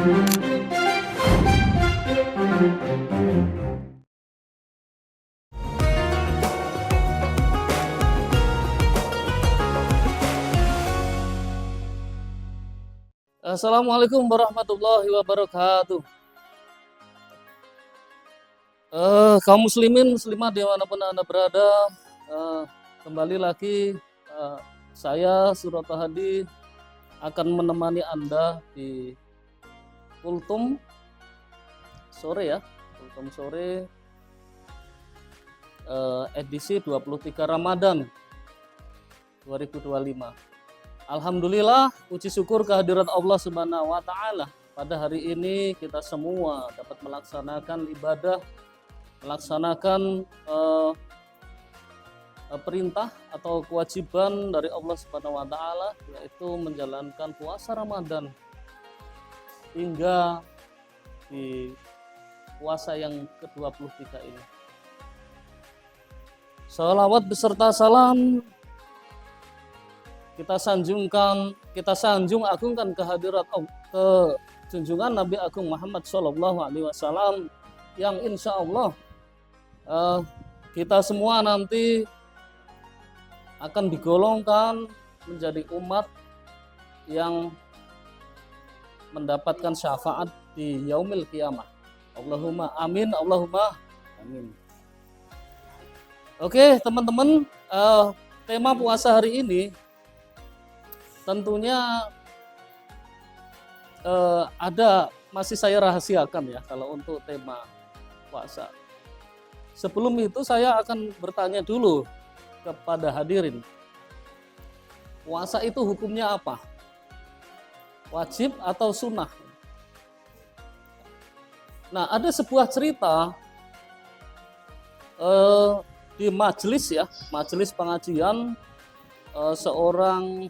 Assalamualaikum warahmatullahi wabarakatuh. Kaum muslimin, muslimat dimanapun Anda berada, kembali lagi saya Surata Hadi akan menemani Anda di Kultum sore ya, Kultum sore edisi 23 Ramadan 2025. Alhamdulillah, puji syukur kehadirat Allah Subhanahu wa Ta'ala. Pada hari ini kita semua dapat melaksanakan ibadah, melaksanakan perintah atau kewajiban dari Allah Subhanahu wa Ta'ala, yaitu menjalankan puasa Ramadan hingga di puasa yang ke-23 ini. Salawat beserta salam kita sanjung agungkan kehadirat ke junjungan Nabi Agung Muhammad Shallallahu Alaihi Wasallam yang insya Allah kita semua nanti akan digolongkan menjadi umat yang mendapatkan syafaat di yaumil qiyamah. Allahumma amin, Allahumma amin. Oke teman-teman, tema puasa hari ini tentunya masih saya rahasiakan ya kalau untuk tema puasa. Sebelum itu saya akan bertanya dulu kepada hadirin. Puasa itu hukumnya apa? Wajib atau sunnah? Nah, ada sebuah cerita di majelis ya, majelis pengajian seorang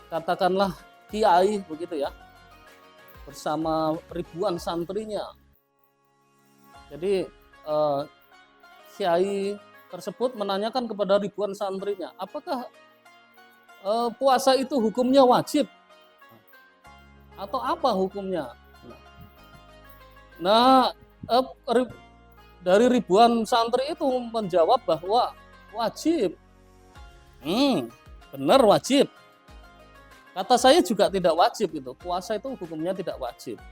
katakanlah kiai begitu ya, bersama ribuan santrinya. Jadi kiai tersebut menanyakan kepada ribuan santrinya, apakah puasa itu hukumnya wajib atau apa hukumnya? Nah, dari ribuan santri itu menjawab bahwa wajib. Benar wajib. Kata saya juga tidak wajib itu. Puasa itu hukumnya tidak wajib.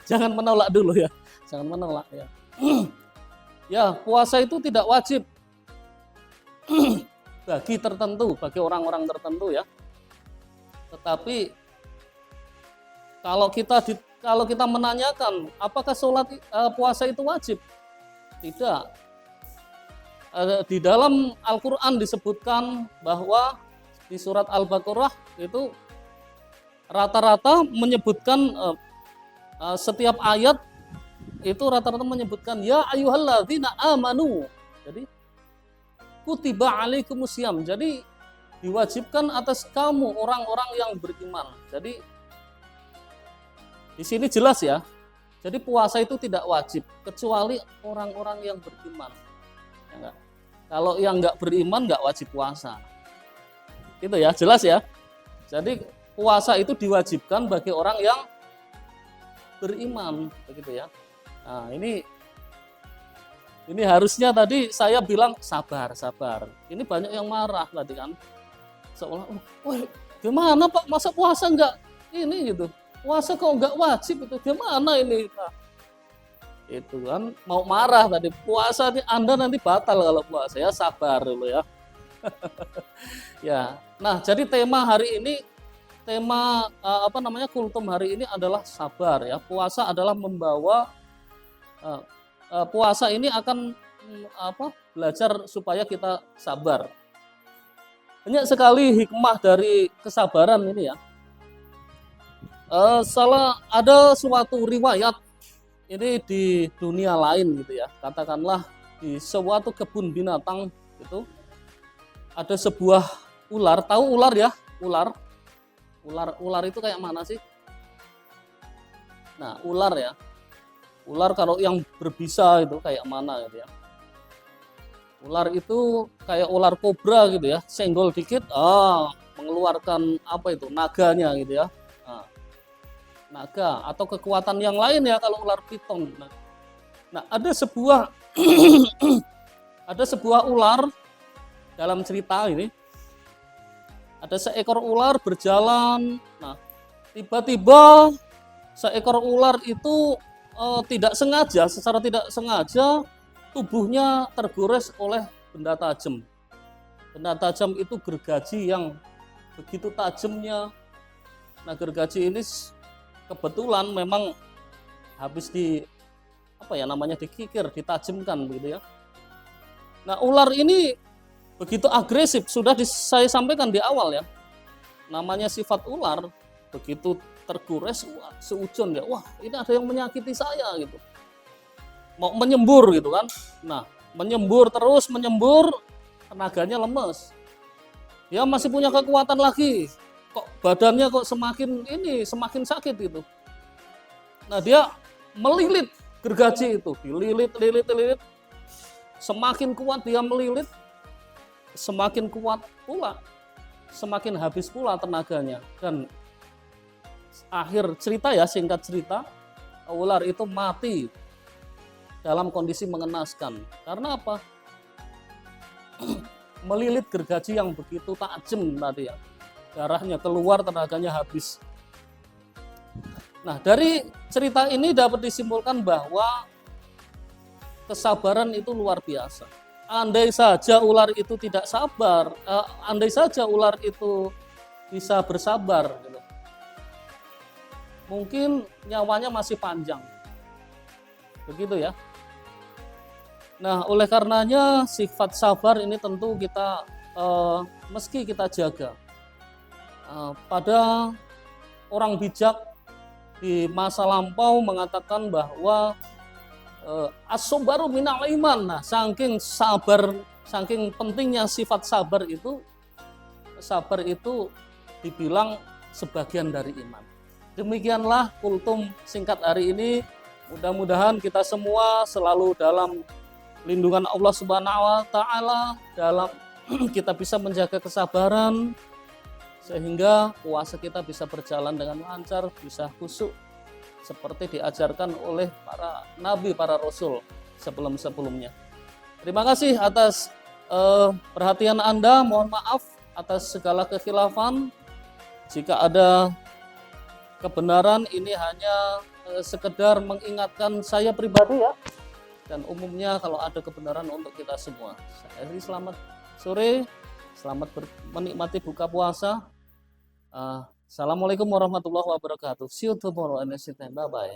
Jangan menolak dulu ya. Jangan menolak ya. Ya, puasa itu tidak wajib bagi tertentu, bagi orang-orang tertentu ya. Tetapi kalau kita menanyakan apakah puasa itu wajib? Tidak. Di dalam Al-Qur'an disebutkan bahwa di surat Al-Baqarah itu rata-rata menyebutkan setiap ayat itu rata-rata menyebutkan ya ayyuhalladzina amanu. Jadi kutiba alaikumusiyam. Jadi diwajibkan atas kamu orang-orang yang beriman. Jadi di sini jelas ya. Jadi puasa itu tidak wajib kecuali orang-orang yang beriman. Ya enggak? Kalau yang enggak beriman enggak wajib puasa. Itu ya, jelas ya. Jadi puasa itu diwajibkan bagi orang yang beriman, begitu ya. Nah, ini harusnya tadi saya bilang sabar. Ini banyak yang marah tadi kan. Seolah, gimana Pak, masa puasa enggak ini gitu. Puasa kok enggak wajib itu, gimana ini? Nah, itu kan mau marah tadi, puasa Anda nanti batal kalau puasa ya, sabar dulu ya. Ya, nah jadi tema hari ini, kultum hari ini adalah sabar ya. Puasa adalah membawa puasa ini akan belajar supaya kita sabar. Banyak sekali hikmah dari kesabaran ini ya. Ada suatu riwayat ini di dunia lain gitu ya. Katakanlah di suatu kebun binatang itu ada sebuah ular, tahu ular ya? Ular itu kayak mana sih? Nah, ular ya. Ular kalau yang berbisa itu kayak mana gitu ya. Ular itu kayak ular kobra gitu ya, senggol dikit mengeluarkan naganya gitu ya. Nah, naga atau kekuatan yang lain ya kalau ular piton. Nah, ada sebuah ada sebuah ular dalam cerita ini. Ada seekor ular berjalan. Nah, tiba-tiba seekor ular itu secara tidak sengaja tubuhnya tergores oleh benda tajam. Benda tajam itu gergaji yang begitu tajamnya. Nah, gergaji ini kebetulan memang habis dikikir, ditajamkan begitu ya. Nah, ular ini begitu agresif, sudah saya sampaikan di awal ya. Namanya sifat ular, begitu tergores, seujun ya, wah ini ada yang menyakiti saya gitu. Mau menyembur gitu kan. Nah, menyembur, tenaganya lemes. Dia masih punya kekuatan lagi. Kok badannya kok semakin sakit gitu. Nah, dia melilit gergaji itu, dililit. Semakin kuat dia melilit, semakin kuat pula, semakin habis pula tenaganya. Dan akhir cerita ya, singkat cerita, ular itu mati dalam kondisi mengenaskan. Karena apa? Melilit gergaji yang begitu tajam tadi ya. Darahnya keluar, tenaganya habis. Nah, dari cerita ini dapat disimpulkan bahwa kesabaran itu luar biasa. Andai saja ular itu tidak sabar, andai saja ular itu bisa bersabar, gitu, mungkin nyawanya masih panjang. Begitu ya. Nah, oleh karenanya sifat sabar ini tentu kita meski kita jaga. Pada orang bijak di masa lampau mengatakan bahwa as-sabaru minal iman. Nah, saking pentingnya sifat sabar itu dibilang sebagian dari iman. Demikianlah kultum singkat hari ini. Mudah-mudahan kita semua selalu dalam lindungan Allah Subhanahu wa taala, dalam kita bisa menjaga kesabaran sehingga puasa kita bisa berjalan dengan lancar, bisa khusyuk seperti diajarkan oleh para nabi, para rasul sebelum-sebelumnya. Terima kasih atas perhatian Anda. Mohon maaf atas segala kekhilafan. Jika ada kebenaran, ini hanya sekedar mengingatkan saya pribadi ya. Dan umumnya kalau ada kebenaran untuk kita semua. Saya selamat sore, selamat menikmati buka puasa. Assalamualaikum warahmatullahi wabarakatuh. See you tomorrow and bye bye.